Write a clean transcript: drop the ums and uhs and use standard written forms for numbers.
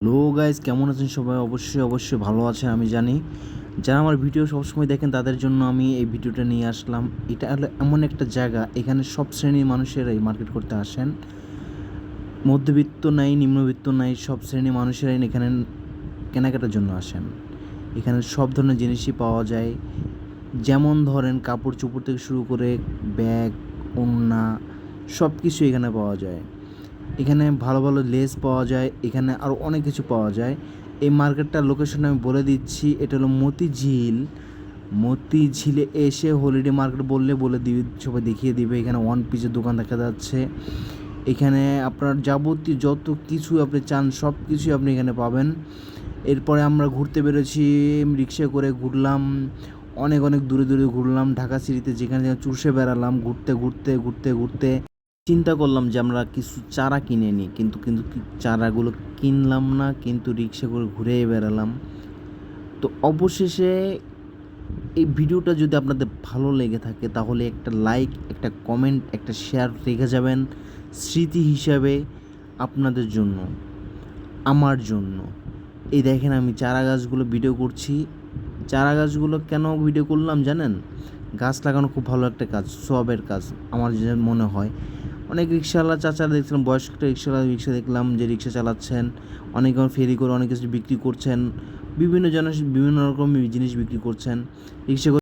Hello guys, কেমন আছেন সবাই? অবশ্যই ভালো আছেন আমি জানি। যারা আমার ভিডিও সবসময় দেখেন তাদের জন্য আমি এই ভিডিওটা নিয়ে আসলাম। এটা হলো এমন একটা জায়গা, এখানে সব শ্রেণীর মানুষেরাই মার্কেট করতে আসেন। মধ্যবিত্ত নাই, নিম্নবিত্ত নাই, সব শ্রেণীর মানুষেরাই এখানে কেনাকাটার জন্য আসেন। এখানে সব ধরনের জিনিসই পাওয়া যায়। যেমন ধরেন কাপড়-চোপড় থেকে শুরু করে ব্যাগ, ওড়না সব কিছুই এখানে পাওয়া যায়। এখানে ভালো লেস পাওয়া যায়, এখানে আরও অনেক কিছু পাওয়া যায়। এই মার্কেটটার লোকেশন আমি বলে দিচ্ছি, এটা হলো মতিঝিল। মতিঝিলে এসে হলিডে মার্কেট বললে বলে দিবে, সবাই দেখিয়ে দিবে। এখানে ওয়ান পিসের দোকান দেখা যাচ্ছে। এখানে আপনার যাবতীয় যত কিছু আপনি চান সব কিছুই আপনি এখানে পাবেন। এরপরে আমরা ঘুরতে বেরোছি, রিক্সায় করে ঘুরলাম, অনেক দূরে ঘুরলাম ঢাকা সিটিতে, যেখানে চুষে বেড়ালাম ঘুরতে চিন্তা করলাম যে আমরা কিছু চারা কিনে নিই, কিন্তু চারাগুলো কিনলাম না, কিন্তু রিক্সা করে ঘুরেই বেড়ালাম। তো অবশেষে এই ভিডিওটা যদি আপনাদের ভালো লেগে থাকে তাহলে একটা লাইক, একটা কমেন্ট, একটা শেয়ার রেখে যাবেন স্মৃতি হিসাবে আপনাদের জন্য, আমার জন্য। এই দেখেন আমি চারা গাছগুলো ভিডিও করছি। চারা গাছগুলো কেন ভিডিও করলাম জানেন? গাছ লাগানো খুব ভালো একটা কাজ, সওয়াবের কাজ আমার যে মনে হয়। অনেক রিক্সাওয়ালা চাচারা দেখছিলাম, বয়স্ক একটা রিক্সা দেখলাম যে রিক্সা চালাচ্ছেন, অনেকে ফেরি করে অনেক কিছু বিক্রি করছেন, বিভিন্ন রকম জিনিস বিক্রি করছেন রিক্সা করে।